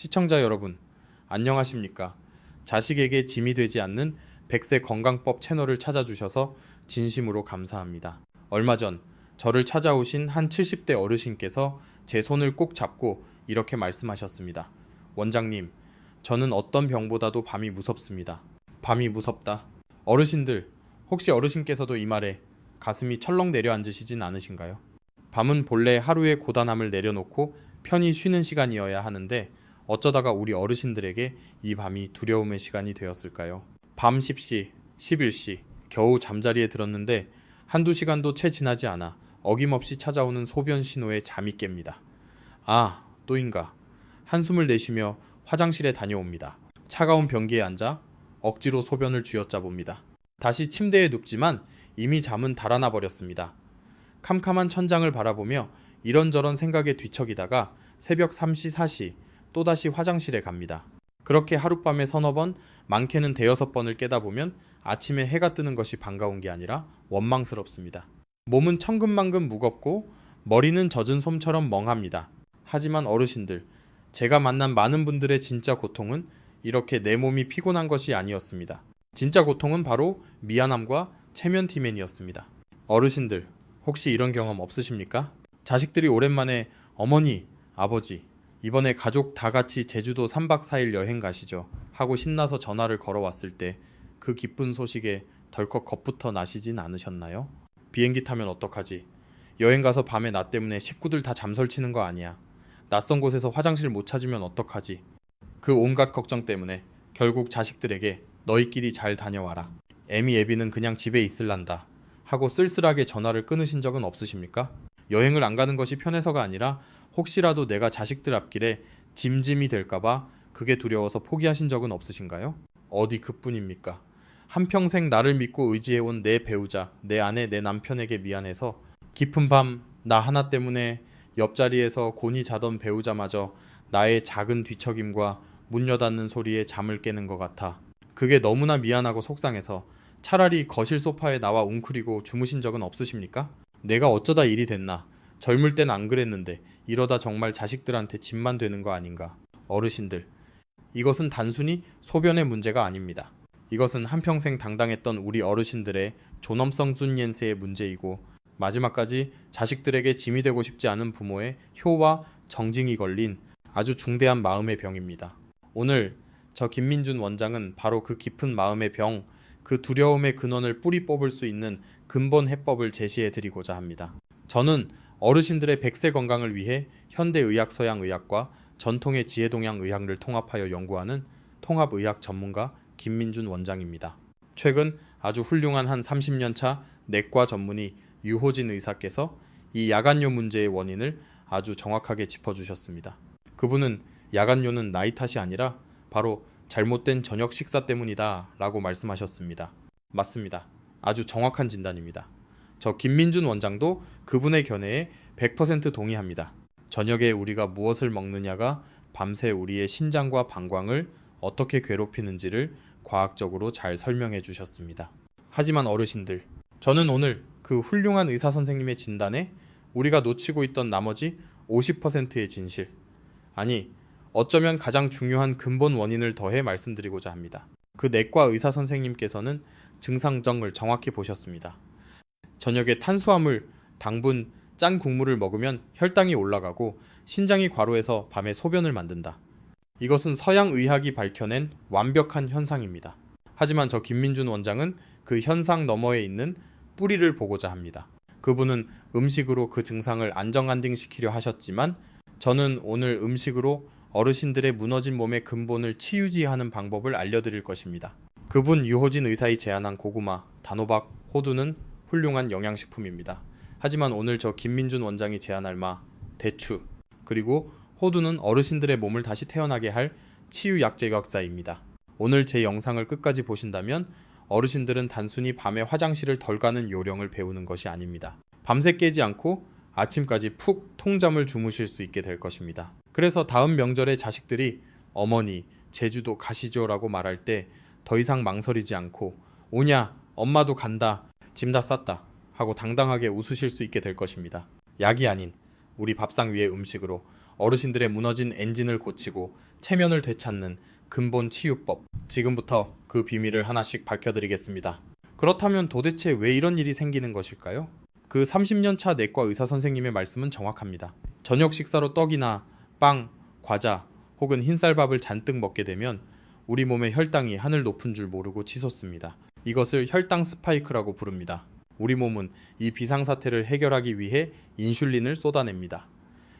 시청자 여러분, 안녕하십니까? 자식에게 짐이 되지 않는 100세 건강법 채널을 찾아주셔서 진심으로 감사합니다. 얼마 전 저를 찾아오신 한 70대 어르신께서 제 손을 꼭 잡고 이렇게 말씀하셨습니다. 원장님, 저는 어떤 병보다도 밤이 무섭습니다. 밤이 무섭다. 어르신들, 혹시 어르신께서도 이 말에 가슴이 철렁 내려앉으시진 않으신가요? 밤은 본래 하루의 고단함을 내려놓고 편히 쉬는 시간이어야 하는데 어쩌다가 우리 어르신들에게 이 밤이 두려움의 시간이 되었을까요? 밤 10시, 11시 겨우 잠자리에 들었는데 한두 시간도 채 지나지 않아 어김없이 찾아오는 소변 신호에 잠이 깹니다. 아, 또인가. 한숨을 내쉬며 화장실에 다녀옵니다. 차가운 변기에 앉아 억지로 소변을 쥐어짜 봅니다. 다시 침대에 눕지만 이미 잠은 달아나 버렸습니다. 캄캄한 천장을 바라보며 이런저런 생각에 뒤척이다가 새벽 3시, 4시 또다시 화장실에 갑니다. 그렇게 하룻밤에 서너 번, 많게는 대여섯 번을 깨다 보면 아침에 해가 뜨는 것이 반가운 게 아니라 원망스럽습니다. 몸은 천근만근 무겁고 머리는 젖은 솜처럼 멍합니다. 하지만 어르신들, 제가 만난 많은 분들의 진짜 고통은 이렇게 내 몸이 피곤한 것이 아니었습니다. 진짜 고통은 바로 미안함과 체면티맨이었습니다. 어르신들, 혹시 이런 경험 없으십니까? 자식들이 오랜만에 어머니, 아버지, 이번에 가족 다 같이 제주도 3박 4일 여행 가시죠 하고 신나서 전화를 걸어왔을 때 그 기쁜 소식에 덜컥 겁부터 나시진 않으셨나요? 비행기 타면 어떡하지? 여행 가서 밤에 나 때문에 식구들 다 잠설치는 거 아니야? 낯선 곳에서 화장실 못 찾으면 어떡하지? 그 온갖 걱정 때문에 결국 자식들에게 너희끼리 잘 다녀와라. 애미 애비는 그냥 집에 있을란다 하고 쓸쓸하게 전화를 끊으신 적은 없으십니까? 여행을 안 가는 것이 편해서가 아니라 혹시라도 내가 자식들 앞길에 짐이 될까봐 그게 두려워서 포기하신 적은 없으신가요? 어디 그뿐입니까? 한평생 나를 믿고 의지해온 내 배우자, 내 아내, 내 남편에게 미안해서 깊은 밤 나 하나 때문에 옆자리에서 곤히 자던 배우자마저 나의 작은 뒤척임과 문 여닫는 소리에 잠을 깨는 것 같아. 그게 너무나 미안하고 속상해서 차라리 거실 소파에 나와 웅크리고 주무신 적은 없으십니까? 내가 어쩌다 일이 됐나? 젊을 땐 안 그랬는데 이러다 정말 자식들한테 짐만 되는 거 아닌가? 어르신들, 이것은 단순히 소변의 문제가 아닙니다. 이것은 한평생 당당했던 우리 어르신들의 존엄성 준옌세의 문제이고 마지막까지 자식들에게 짐이 되고 싶지 않은 부모의 효와 정징이 걸린 아주 중대한 마음의 병입니다. 오늘 저 김민준 원장은 바로 그 깊은 마음의 병, 그 두려움의 근원을 뿌리 뽑을 수 있는 근본 해법을 제시해 드리고자 합니다. 저는 어르신들의 100세 건강을 위해 현대의학 서양의학과 전통의 지혜동양의학을 통합하여 연구하는 통합의학 전문가 김민준 원장입니다. 최근 아주 훌륭한 한 30년차 내과 전문의 유호진 의사께서 이 야간요 문제의 원인을 아주 정확하게 짚어주셨습니다. 그분은 야간요는 나이 탓이 아니라 바로 잘못된 저녁 식사 때문이다 라고 말씀하셨습니다. 맞습니다. 아주 정확한 진단입니다. 저 김민준 원장도 그분의 견해에 100% 동의합니다. 저녁에 우리가 무엇을 먹느냐가 밤새 우리의 신장과 방광을 어떻게 괴롭히는지를 과학적으로 잘 설명해 주셨습니다. 하지만 어르신들, 저는 오늘 그 훌륭한 의사 선생님의 진단에 우리가 놓치고 있던 나머지 50%의 진실, 아니 어쩌면 가장 중요한 근본 원인을 더해 말씀드리고자 합니다. 그 내과 의사 선생님께서는 증상정을 정확히 보셨습니다. 저녁에 탄수화물, 당분, 짠 국물을 먹으면 혈당이 올라가고 신장이 과로해서 밤에 소변을 만든다. 이것은 서양 의학이 밝혀낸 완벽한 현상입니다. 하지만 저 김민준 원장은 그 현상 너머에 있는 뿌리를 보고자 합니다. 그분은 음식으로 그 증상을 안정안定시키려 하셨지만 저는 오늘 음식으로 어르신들의 무너진 몸의 근본을 치유지하는 방법을 알려드릴 것입니다. 그분 유호진 의사의 제안한 고구마, 단호박, 호두는 훌륭한 영양식품입니다. 하지만 오늘 저 김민준 원장이 제안할 대추, 그리고 호두는 어르신들의 몸을 다시 태어나게 할 치유약제각자입니다. 오늘 제 영상을 끝까지 보신다면 어르신들은 단순히 밤에 화장실을 덜 가는 요령을 배우는 것이 아닙니다. 밤새 깨지 않고 아침까지 푹 통잠을 주무실 수 있게 될 것입니다. 그래서 다음 명절에 자식들이 어머니, 제주도 가시죠 라고 말할 때 더 이상 망설이지 않고 오냐, 엄마도 간다, 짐 다 쌌다 하고 당당하게 웃으실 수 있게 될 것입니다. 약이 아닌 우리 밥상 위의 음식으로 어르신들의 무너진 엔진을 고치고 체면을 되찾는 근본 치유법. 지금부터 그 비밀을 하나씩 밝혀드리겠습니다. 그렇다면 도대체 왜 이런 일이 생기는 것일까요? 그 30년 차 내과 의사 선생님의 말씀은 정확합니다. 저녁 식사로 떡이나 빵, 과자 혹은 흰쌀밥을 잔뜩 먹게 되면 우리 몸의 혈당이 하늘 높은 줄 모르고 치솟습니다. 이것을 혈당 스파이크라고 부릅니다. 우리 몸은 이 비상사태를 해결하기 위해 인슐린을 쏟아냅니다.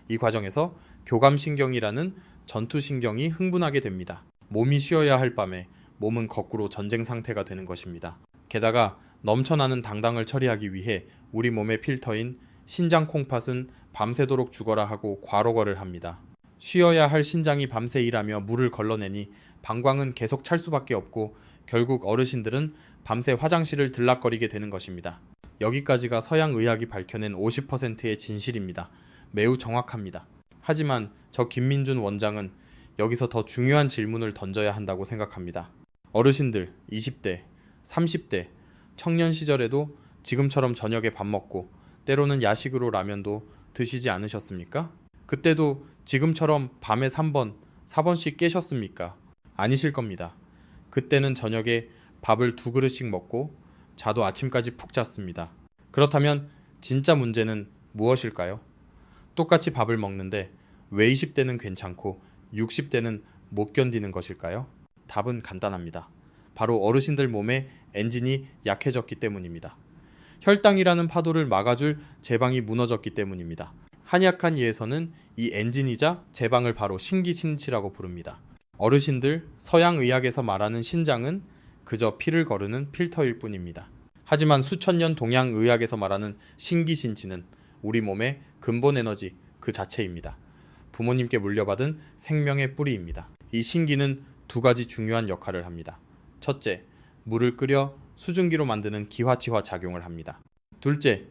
이 과정에서 교감신경이라는 전투신경이 흥분하게 됩니다. 몸이 쉬어야 할 밤에 몸은 거꾸로 전쟁 상태가 되는 것입니다. 게다가 넘쳐나는 당당을 처리하기 위해 우리 몸의 필터인 신장 콩팥은 밤새도록 죽어라 하고 과로거를 합니다. 쉬어야 할 신장이 밤새 일하며 물을 걸러내니 방광은 계속 찰 수밖에 없고 결국 어르신들은 밤새 화장실을 들락거리게 되는 것입니다. 여기까지가 서양 의학이 밝혀낸 50%의 진실입니다. 매우 정확합니다. 하지만 저 김민준 원장은 여기서 더 중요한 질문을 던져야 한다고 생각합니다. 어르신들 20대, 30대, 청년 시절에도 지금처럼 저녁에 밥 먹고 때로는 야식으로 라면도 드시지 않으셨습니까? 그때도 지금처럼 밤에 3번, 4번씩 깨셨습니까? 아니실 겁니다. 그때는 저녁에 밥을 2그릇씩 먹고 자도 아침까지 푹 잤습니다. 그렇다면 진짜 문제는 무엇일까요? 똑같이 밥을 먹는데 왜 20대는 괜찮고 60대는 못 견디는 것일까요? 답은 간단합니다. 바로 어르신들 몸의 엔진이 약해졌기 때문입니다. 혈당이라는 파도를 막아줄 제방이 무너졌기 때문입니다. 한의학한 이에서는 이 엔진이자 제방을 바로 신기신치라고 부릅니다. 어르신들 서양 의학에서 말하는 신장은 그저 피를 거르는 필터일 뿐입니다. 하지만 수천 년 동양 의학에서 말하는 신기신치는 우리 몸의 근본 에너지 그 자체입니다. 부모님께 물려받은 생명의 뿌리입니다. 이 신기는 2가지 중요한 역할을 합니다. 첫째, 물을 끓여 수증기로 만드는 기화치화 작용을 합니다. 둘째,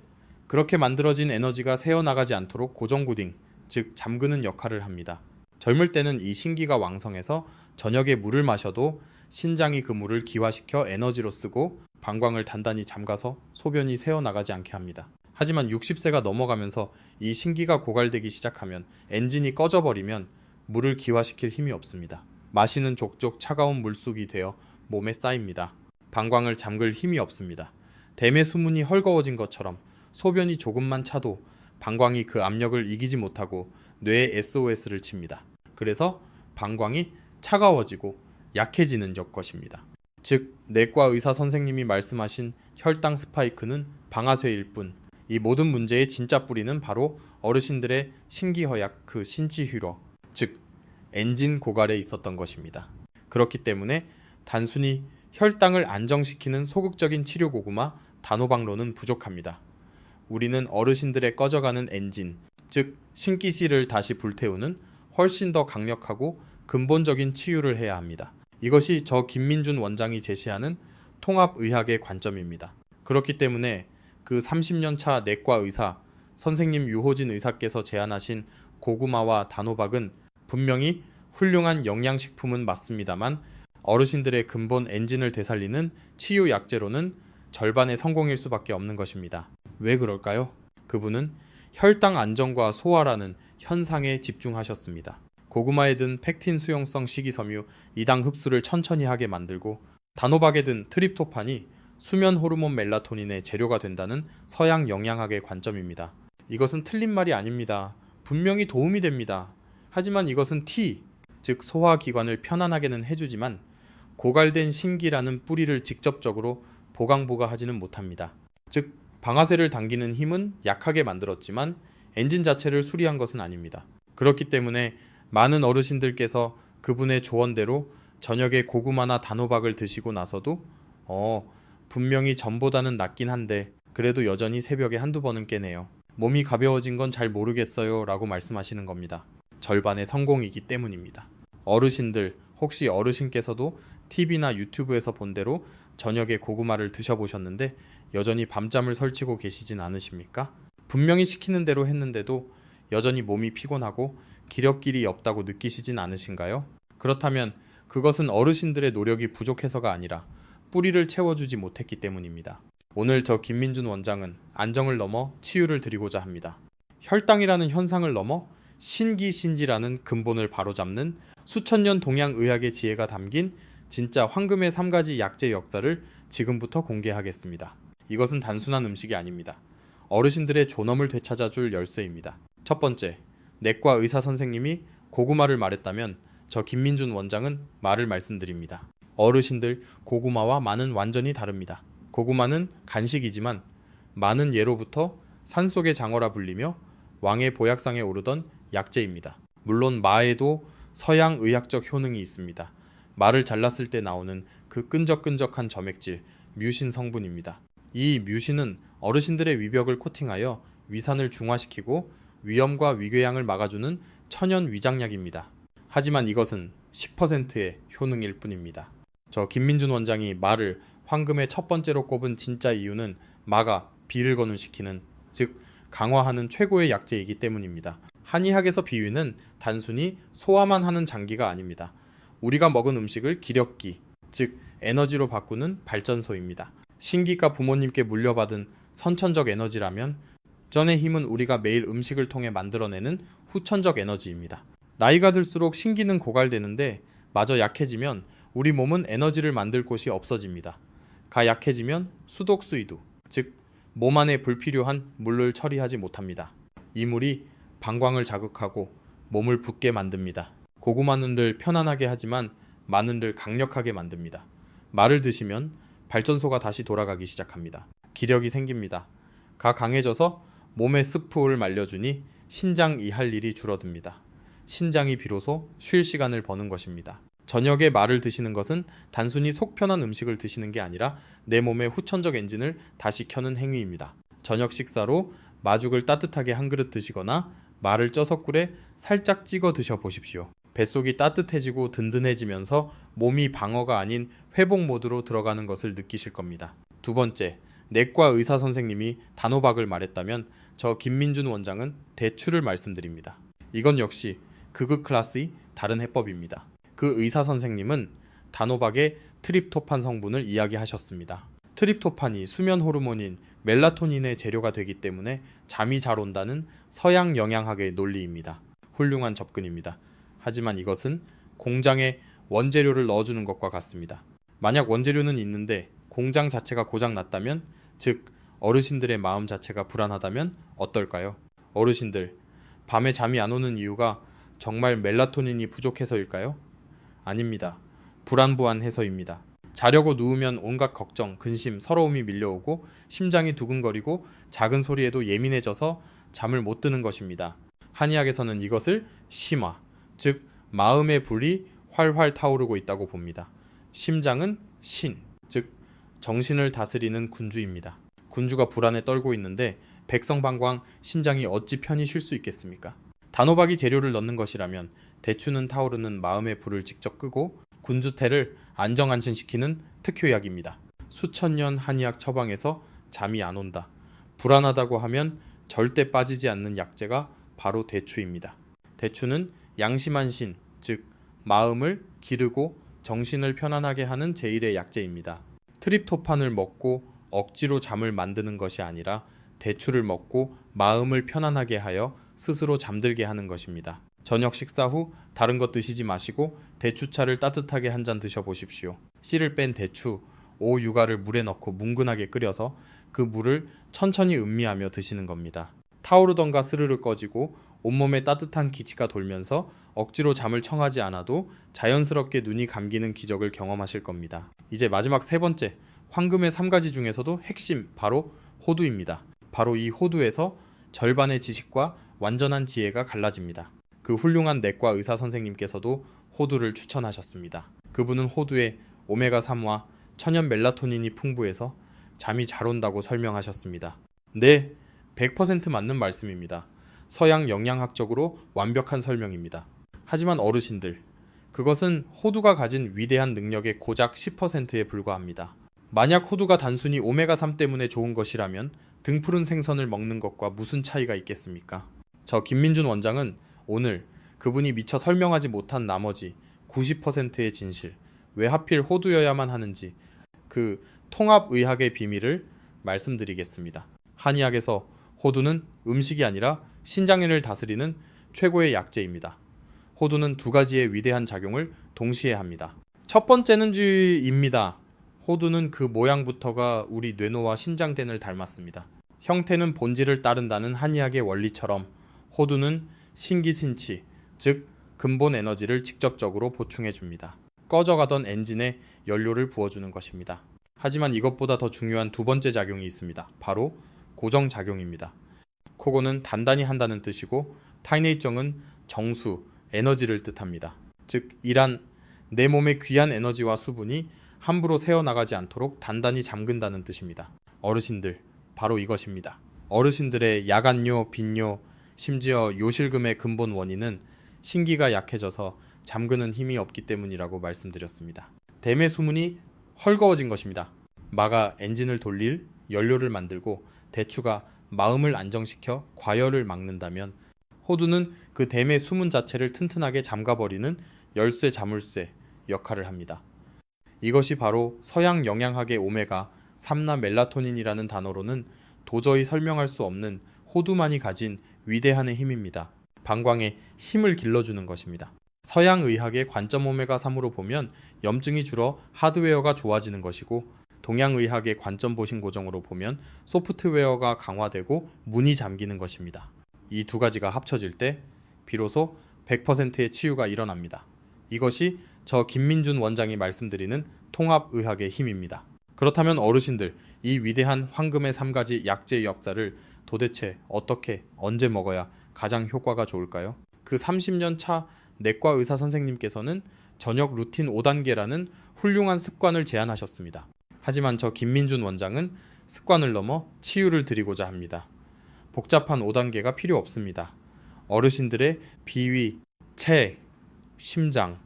그렇게 만들어진 에너지가 새어나가지 않도록 고정구딩, 즉 잠그는 역할을 합니다. 젊을 때는 이 신기가 왕성해서 저녁에 물을 마셔도 신장이 그 물을 기화시켜 에너지로 쓰고 방광을 단단히 잠가서 소변이 새어나가지 않게 합니다. 하지만 60세가 넘어가면서 이 신기가 고갈되기 시작하면 엔진이 꺼져버리면 물을 기화시킬 힘이 없습니다. 마시는 족족 차가운 물속이 되어 몸에 쌓입니다. 방광을 잠글 힘이 없습니다. 댐의 수문이 헐거워진 것처럼 소변이 조금만 차도 방광이 그 압력을 이기지 못하고 뇌에 SOS를 칩니다. 그래서 방광이 차가워지고 약해지는 것입니다. 즉, 내과 의사 선생님이 말씀하신 혈당 스파이크는 방아쇠일 뿐, 이 모든 문제의 진짜 뿌리는 바로 어르신들의 신기허약 그 신치휴러, 즉 엔진 고갈에 있었던 것입니다. 그렇기 때문에 단순히 혈당을 안정시키는 소극적인 치료 고구마 단호박로는 부족합니다. 우리는 어르신들의 꺼져가는 엔진, 즉 신기실을 다시 불태우는 훨씬 더 강력하고 근본적인 치유를 해야 합니다. 이것이 저 김민준 원장이 제시하는 통합의학의 관점입니다. 그렇기 때문에 그 30년 차 내과 의사, 선생님 유호진 의사께서 제안하신 고구마와 단호박은 분명히 훌륭한 영양식품은 맞습니다만 어르신들의 근본 엔진을 되살리는 치유 약재로는 절반의 성공일 수밖에 없는 것입니다. 왜 그럴까요? 그분은 혈당 안정과 소화라는 현상에 집중하셨습니다. 고구마에 든 펙틴 수용성 식이섬유 이당 흡수를 천천히 하게 만들고 단호박에 든 트립토판이 수면 호르몬 멜라토닌의 재료가 된다는 서양 영양학의 관점입니다. 이것은 틀린 말이 아닙니다. 분명히 도움이 됩니다. 하지만 이것은 T, 즉 소화기관을 편안하게는 해주지만 고갈된 신기라는 뿌리를 직접적으로 보강보가하지는 못합니다. 즉 방아쇠를 당기는 힘은 약하게 만들었지만 엔진 자체를 수리한 것은 아닙니다. 그렇기 때문에 많은 어르신들께서 그분의 조언대로 저녁에 고구마나 단호박을 드시고 나서도 분명히 전보다는 낫긴 한데 그래도 여전히 새벽에 한두 번은 깨네요. 몸이 가벼워진 건 잘 모르겠어요 라고 말씀하시는 겁니다. 절반의 성공이기 때문입니다. 어르신들, 혹시 어르신께서도 TV나 유튜브에서 본 대로 저녁에 고구마를 드셔보셨는데 여전히 밤잠을 설치고 계시진 않으십니까? 분명히 시키는 대로 했는데도 여전히 몸이 피곤하고 기력길이 없다고 느끼시진 않으신가요? 그렇다면 그것은 어르신들의 노력이 부족해서가 아니라 뿌리를 채워주지 못했기 때문입니다. 오늘 저 김민준 원장은 안정을 넘어 치유를 드리고자 합니다. 혈당이라는 현상을 넘어 신기신지라는 근본을 바로잡는 수천 년 동양의학의 지혜가 담긴 진짜 황금의 3가지 약재 역사를 지금부터 공개하겠습니다. 이것은 단순한 음식이 아닙니다. 어르신들의 존엄을 되찾아줄 열쇠입니다. 첫 번째, 내과 의사 선생님이 고구마를 말했다면 저 김민준 원장은 말을 말씀드립니다. 어르신들, 고구마와 마는 완전히 다릅니다. 고구마는 간식이지만 마는 예로부터 산속의 장어라 불리며 왕의 보약상에 오르던 약재입니다. 물론 마에도 서양 의학적 효능이 있습니다. 마를 잘랐을 때 나오는 그 끈적끈적한 점액질, 뮤신 성분입니다. 이 뮤신은 어르신들의 위벽을 코팅하여 위산을 중화시키고 위염과 위궤양을 막아주는 천연 위장약입니다. 하지만 이것은 10%의 효능일 뿐입니다. 저 김민준 원장이 마를 황금의 첫 번째로 꼽은 진짜 이유는 마가 비를 건조시키는, 즉 강화하는 최고의 약재이기 때문입니다. 한의학에서 비위는 단순히 소화만 하는 장기가 아닙니다. 우리가 먹은 음식을 기력기, 즉 에너지로 바꾸는 발전소입니다. 신기가 부모님께 물려받은 선천적 에너지라면 전의 힘은 우리가 매일 음식을 통해 만들어내는 후천적 에너지입니다. 나이가 들수록 신기는 고갈되는데 마저 약해지면 우리 몸은 에너지를 만들 곳이 없어집니다. 가 약해지면 수독수이두, 즉 몸 안에 불필요한 물을 처리하지 못합니다. 이 물이 방광을 자극하고 몸을 붓게 만듭니다. 고구마는 늘 편안하게 하지만 마는 늘 강력하게 만듭니다. 마를 드시면 발전소가 다시 돌아가기 시작합니다. 기력이 생깁니다. 가 강해져서 몸의 습후를 말려주니 신장 할 일이 줄어듭니다. 신장이 비로소 쉴 시간을 버는 것입니다. 저녁에 마를 드시는 것은 단순히 속 편한 음식을 드시는 게 아니라 내 몸의 후천적 엔진을 다시 켜는 행위입니다. 저녁 식사로 마죽을 따뜻하게 한 그릇 드시거나 마를 쪄서 꿀에 살짝 찍어 드셔보십시오. 뱃속이 따뜻해지고 든든해지면서 몸이 방어가 아닌 회복 모드로 들어가는 것을 느끼실 겁니다. 두 번째, 내과 의사 선생님이 단호박을 말했다면 저 김민준 원장은 대추를 말씀드립니다. 이건 역시 극우 클래스의 다른 해법입니다. 그 의사 선생님은 단호박의 트립토판 성분을 이야기하셨습니다. 트립토판이 수면 호르몬인 멜라토닌의 재료가 되기 때문에 잠이 잘 온다는 서양 영양학의 논리입니다. 훌륭한 접근입니다. 하지만 이것은 공장에 원재료를 넣어주는 것과 같습니다. 만약 원재료는 있는데 공장 자체가 고장 났다면, 즉 어르신들의 마음 자체가 불안하다면 어떨까요? 어르신들, 밤에 잠이 안 오는 이유가 정말 멜라토닌이 부족해서일까요? 아닙니다. 불안부안해서입니다. 자려고 누우면 온갖 걱정, 근심, 서러움이 밀려오고 심장이 두근거리고 작은 소리에도 예민해져서 잠을 못 드는 것입니다. 한의학에서는 이것을 심화, 즉 마음의 불이 활활 타오르고 있다고 봅니다. 심장은 신, 즉 정신을 다스리는 군주입니다. 군주가 불안에 떨고 있는데 백성방광 신장이 어찌 편히 쉴 수 있겠습니까? 단호박이 재료를 넣는 것이라면 대추는 타오르는 마음의 불을 직접 끄고 군주태를 안정안심시키는 특효약입니다. 수천 년 한의학 처방에서 잠이 안 온다, 불안하다고 하면 절대 빠지지 않는 약재가 바로 대추입니다. 대추는 양심한 신, 즉 마음을 기르고 정신을 편안하게 하는 제1의 약재입니다. 트립토판을 먹고 억지로 잠을 만드는 것이 아니라 대추를 먹고 마음을 편안하게 하여 스스로 잠들게 하는 것입니다. 저녁 식사 후 다른 것 드시지 마시고 대추차를 따뜻하게 한 잔 드셔보십시오. 씨를 뺀 대추, 오 유가를 물에 넣고 뭉근하게 끓여서 그 물을 천천히 음미하며 드시는 겁니다. 타오르던가 스르르 꺼지고 온몸에 따뜻한 기치가 돌면서 억지로 잠을 청하지 않아도 자연스럽게 눈이 감기는 기적을 경험하실 겁니다. 이제 마지막 세 번째, 황금의 3가지 중에서도 핵심, 바로 호두입니다. 바로 이 호두에서 절반의 지식과 완전한 지혜가 갈라집니다. 그 훌륭한 내과 의사 선생님께서도 호두를 추천하셨습니다. 그분은 호두에 오메가3와 천연 멜라토닌이 풍부해서 잠이 잘 온다고 설명하셨습니다. 네, 100% 맞는 말씀입니다. 서양 영양학적으로 완벽한 설명입니다. 하지만 어르신들, 그것은 호두가 가진 위대한 능력의 고작 10%에 불과합니다. 만약 호두가 단순히 오메가3 때문에 좋은 것이라면 등푸른 생선을 먹는 것과 무슨 차이가 있겠습니까? 저 김민준 원장은 오늘 그분이 미처 설명하지 못한 나머지 90%의 진실, 왜 하필 호두여야만 하는지 그 통합의학의 비밀을 말씀드리겠습니다. 한의학에서 호두는 음식이 아니라 신장을 다스리는 최고의 약재입니다. 호두는 두 가지의 위대한 작용을 동시에 합니다. 첫 번째는 입니다. 호두는 그 모양부터가 우리 뇌노와 신장된을 닮았습니다. 형태는 본질을 따른다는 한의학의 원리처럼 호두는 신기신치, 즉 근본 에너지를 직접적으로 보충해 줍니다. 꺼져가던 엔진에 연료를 부어주는 것입니다. 하지만 이것보다 더 중요한 두 번째 작용이 있습니다. 바로 고정작용입니다. 코고는 단단히 한다는 뜻이고 타이네이정은 정수, 에너지를 뜻합니다. 즉 이란 내 몸의 귀한 에너지와 수분이 함부로 새어나가지 않도록 단단히 잠근다는 뜻입니다. 어르신들, 바로 이것입니다. 어르신들의 야간요, 빈요, 심지어 요실금의 근본 원인은 신기가 약해져서 잠그는 힘이 없기 때문이라고 말씀드렸습니다. 댐의 수문이 헐거워진 것입니다. 마가 엔진을 돌릴 연료를 만들고 대추가 마음을 안정시켜 과열을 막는다면 호두는 그 댐의 수문 자체를 튼튼하게 잠가버리는 열쇠 자물쇠 역할을 합니다. 이것이 바로 서양 영양학의 오메가 3나 멜라토닌이라는 단어로는 도저히 설명할 수 없는 호두만이 가진 위대한의 힘입니다. 방광에 힘을 길러주는 것입니다. 서양 의학의 관점 오메가 3으로 보면 염증이 줄어 하드웨어가 좋아지는 것이고 동양 의학의 관점 보신 고정으로 보면 소프트웨어가 강화되고 문이 잠기는 것입니다. 이 두 가지가 합쳐질 때 비로소 100%의 치유가 일어납니다. 이것이 저 김민준 원장이 말씀드리는 통합의학의 힘입니다. 그렇다면 어르신들, 이 위대한 황금의 3가지 약재의 역사를 도대체 어떻게 언제 먹어야 가장 효과가 좋을까요? 그 30년 차 내과 의사 선생님께서는 저녁 루틴 5단계라는 훌륭한 습관을 제안하셨습니다. 하지만 저 김민준 원장은 습관을 넘어 치유를 드리고자 합니다. 복잡한 5단계가 필요 없습니다. 어르신들의 비위, 체액, 심장,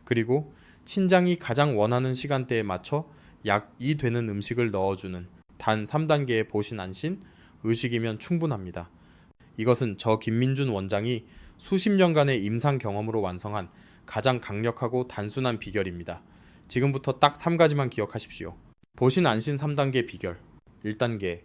그리고 신장이 가장 원하는 시간대에 맞춰 약이 되는 음식을 넣어주는 단 3단계의 보신 안신, 의식이면 충분합니다. 이것은 저 김민준 원장이 수십 년간의 임상 경험으로 완성한 가장 강력하고 단순한 비결입니다. 지금부터 딱 3가지만 기억하십시오. 보신 안신 3단계 비결. 1단계,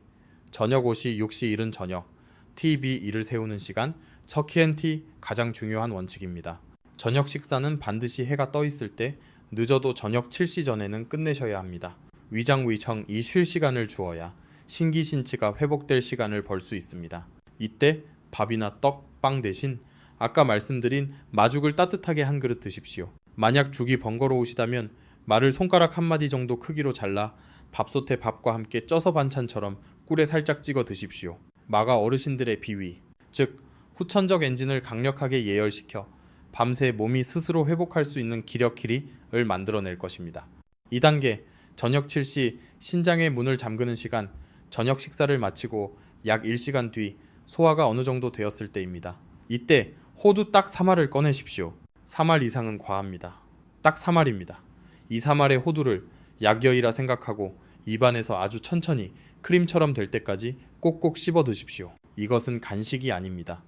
저녁 5시 6시 이른 저녁, TV 일을 세우는 시간, 척키앤티 가장 중요한 원칙입니다. 저녁 식사는 반드시 해가 떠 있을 때 늦어도 저녁 7시 전에는 끝내셔야 합니다. 위장위청 이 쉴 시간을 주어야 신기신치가 회복될 시간을 벌 수 있습니다. 이때 밥이나 떡, 빵 대신 아까 말씀드린 마죽을 따뜻하게 한 그릇 드십시오. 만약 죽이 번거로우시다면 말을 손가락 한마디 정도 크기로 잘라 밥솥에 밥과 함께 쪄서 반찬처럼 꿀에 살짝 찍어 드십시오. 마가 어르신들의 비위, 즉 후천적 엔진을 강력하게 예열시켜 밤새 몸이 스스로 회복할 수 있는 기력키리를 만들어낼 것입니다. 2단계, 저녁 7시 신장의 문을 잠그는 시간, 저녁 식사를 마치고 약 1시간 뒤 소화가 어느 정도 되었을 때입니다. 이때 호두 딱 3알을 꺼내십시오. 3알 이상은 과합니다. 딱 3알입니다. 이 3알의 호두를 약여이라 생각하고 입안에서 아주 천천히 크림처럼 될 때까지 꼭꼭 씹어 드십시오. 이것은 간식이 아닙니다.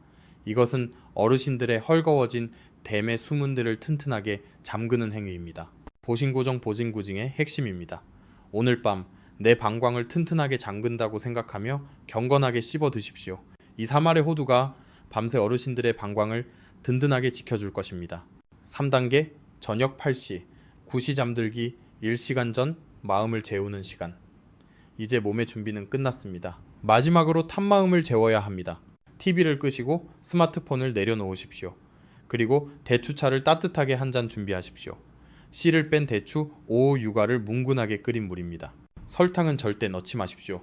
이것은 어르신들의 헐거워진 댐의 수문들을 튼튼하게 잠그는 행위입니다. 보신고정 보진구징의 핵심입니다. 오늘 밤 내 방광을 튼튼하게 잠근다고 생각하며 경건하게 씹어 드십시오. 이 3알의 호두가 밤새 어르신들의 방광을 든든하게 지켜줄 것입니다. 3단계, 저녁 8시, 9시 잠들기 1시간 전 마음을 재우는 시간. 이제 몸의 준비는 끝났습니다. 마지막으로 탄 마음을 재워야 합니다. TV를 끄시고 스마트폰을 내려놓으십시오. 그리고 대추차를 따뜻하게 한 잔 준비하십시오. 씨를 뺀 대추 5호 유가를 뭉근하게 끓인 물입니다. 설탕은 절대 넣지 마십시오.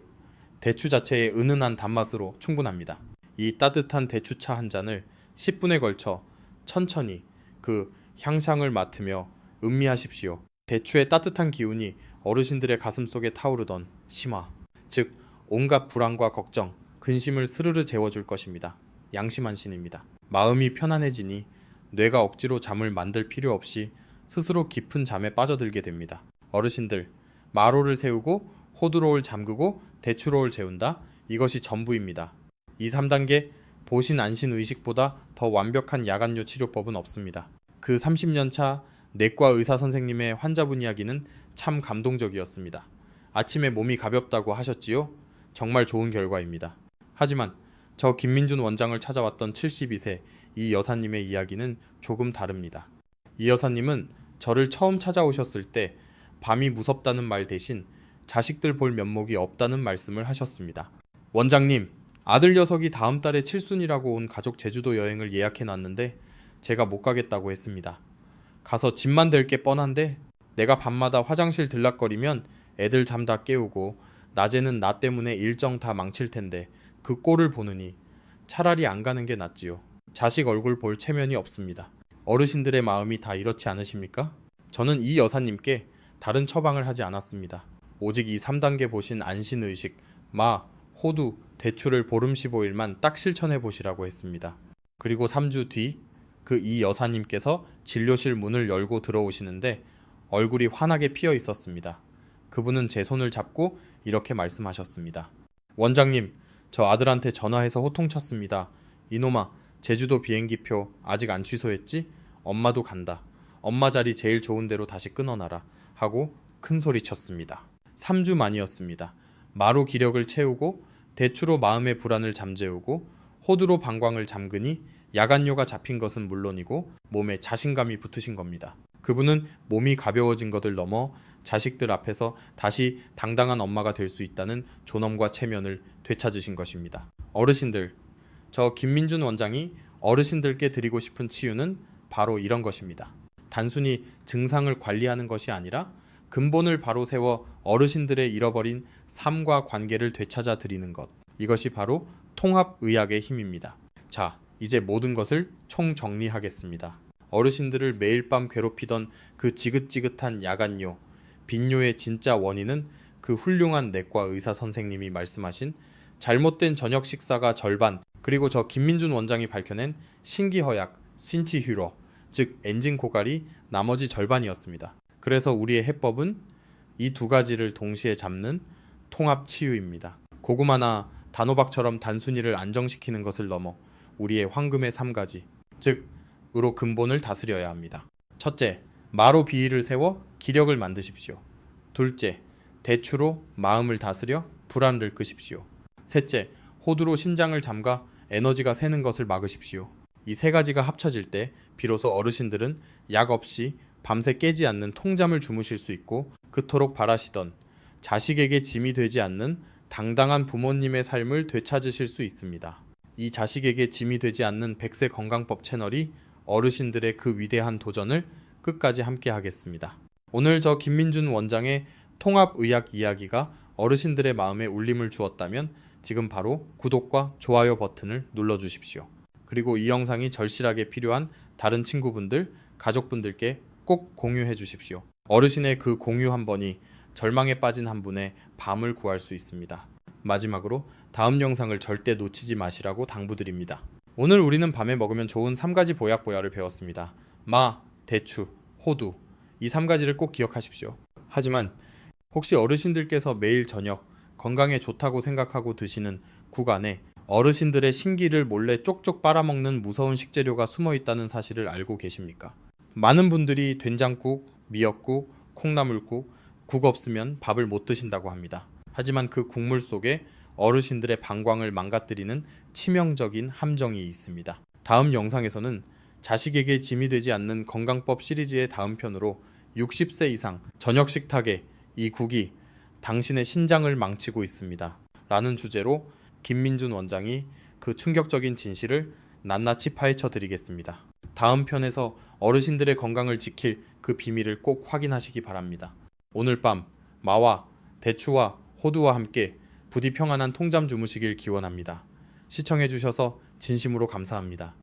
대추 자체의 은은한 단맛으로 충분합니다. 이 따뜻한 대추차 한 잔을 10분에 걸쳐 천천히 그 향상을 맡으며 음미하십시오. 대추의 따뜻한 기운이 어르신들의 가슴속에 타오르던 심화, 즉 온갖 불안과 걱정, 근심을 스르르 재워줄 것입니다. 양심안신입니다. 마음이 편안해지니 뇌가 억지로 잠을 만들 필요 없이 스스로 깊은 잠에 빠져들게 됩니다. 어르신들, 마로를 세우고 호두로를 잠그고 대추로를 재운다. 이것이 전부입니다. 이 3단계 보신 안신 의식보다 더 완벽한 야간요 치료법은 없습니다. 그 30년 차 내과 의사 선생님의 환자분 이야기는 참 감동적이었습니다. 아침에 몸이 가볍다고 하셨지요? 정말 좋은 결과입니다. 하지만 저 김민준 원장을 찾아왔던 72세 이 여사님의 이야기는 조금 다릅니다. 이 여사님은 저를 처음 찾아오셨을 때 밤이 무섭다는 말 대신 자식들 볼 면목이 없다는 말씀을 하셨습니다. 원장님, 아들 녀석이 다음 달에 칠순이라고 온 가족 제주도 여행을 예약해 놨는데 제가 못 가겠다고 했습니다. 가서 집만 될 게 뻔한데 내가 밤마다 화장실 들락거리면 애들 잠 다 깨우고 낮에는 나 때문에 일정 다 망칠 텐데 그 꼴을 보느니 차라리 안 가는 게 낫지요. 자식 얼굴 볼 체면이 없습니다. 어르신들의 마음이 다 이렇지 않으십니까? 저는 이 여사님께 다른 처방을 하지 않았습니다. 오직 이 3단계 보신 안신의식, 마, 호두, 대추를 보름 15일만 딱 실천해 보시라고 했습니다. 그리고 3주 뒤 그 이 여사님께서 진료실 문을 열고 들어오시는데 얼굴이 환하게 피어 있었습니다. 그분은 제 손을 잡고 이렇게 말씀하셨습니다. 원장님, 저 아들한테 전화해서 호통쳤습니다. 이놈아, 제주도 비행기표 아직 안 취소했지? 엄마도 간다. 엄마 자리 제일 좋은 데로 다시 끊어놔라. 하고 큰 소리 쳤습니다. 3주 만이었습니다. 마로 기력을 채우고 대추로 마음의 불안을 잠재우고 호두로 방광을 잠그니 야간요가 잡힌 것은 물론이고 몸에 자신감이 붙으신 겁니다. 그분은 몸이 가벼워진 것을 넘어 자식들 앞에서 다시 당당한 엄마가 될 수 있다는 존엄과 체면을 되찾으신 것입니다. 어르신들, 저 김민준 원장이 어르신들께 드리고 싶은 치유는 바로 이런 것입니다. 단순히 증상을 관리하는 것이 아니라 근본을 바로 세워 어르신들의 잃어버린 삶과 관계를 되찾아 드리는 것. 이것이 바로 통합의학의 힘입니다. 자, 이제 모든 것을 총정리하겠습니다. 어르신들을 매일 밤 괴롭히던 그 지긋지긋한 야간요, 빈뇨의 진짜 원인은 그 훌륭한 내과 의사 선생님이 말씀하신 잘못된 저녁 식사가 절반, 그리고 저 김민준 원장이 밝혀낸 신기허약, 신치휴러, 즉 엔진 고갈이 나머지 절반이었습니다. 그래서 우리의 해법은 이 두 가지를 동시에 잡는 통합치유입니다. 고구마나 단호박처럼 단순히를 안정시키는 것을 넘어 우리의 황금의 3가지, 즉 으로 근본을 다스려야 합니다. 첫째, 마로 비위를 세워 기력을 만드십시오. 둘째, 대추로 마음을 다스려 불안을 끄십시오. 셋째, 호두로 신장을 잠가 에너지가 새는 것을 막으십시오. 이 3가지가 합쳐질 때 비로소 어르신들은 약 없이 밤새 깨지 않는 통잠을 주무실 수 있고 그토록 바라시던 자식에게 짐이 되지 않는 당당한 부모님의 삶을 되찾으실 수 있습니다. 이 자식에게 짐이 되지 않는 100세 건강법 채널이 어르신들의 그 위대한 도전을 끝까지 함께 하겠습니다. 오늘 저 김민준 원장의 통합의학 이야기가 어르신들의 마음에 울림을 주었다면 지금 바로 구독과 좋아요 버튼을 눌러주십시오. 그리고 이 영상이 절실하게 필요한 다른 친구분들, 가족분들께 꼭 공유해 주십시오. 어르신의 그 공유 한 번이 절망에 빠진 한 분의 밤을 구할 수 있습니다. 마지막으로 다음 영상을 절대 놓치지 마시라고 당부드립니다. 오늘 우리는 밤에 먹으면 좋은 3가지 보약보야를 배웠습니다. 마, 대추, 호두, 이 3가지를 꼭 기억하십시오. 하지만 혹시 어르신들께서 매일 저녁 건강에 좋다고 생각하고 드시는 국 안에 어르신들의 신기를 몰래 쪽쪽 빨아먹는 무서운 식재료가 숨어 있다는 사실을 알고 계십니까? 많은 분들이 된장국, 미역국, 콩나물국, 국 없으면 밥을 못 드신다고 합니다. 하지만 그 국물 속에 어르신들의 방광을 망가뜨리는 치명적인 함정이 있습니다. 다음 영상에서는 자식에게 짐이 되지 않는 건강법 시리즈의 다음 편으로 60세 이상 저녁 식탁에 이 국이 당신의 신장을 망치고 있습니다. 라는 주제로 김민준 원장이 그 충격적인 진실을 낱낱이 파헤쳐 드리겠습니다. 다음 편에서 어르신들의 건강을 지킬 그 비밀을 꼭 확인하시기 바랍니다. 오늘 밤 마와 대추와 호두와 함께 부디 평안한 통잠 주무시길 기원합니다. 시청해주셔서 진심으로 감사합니다.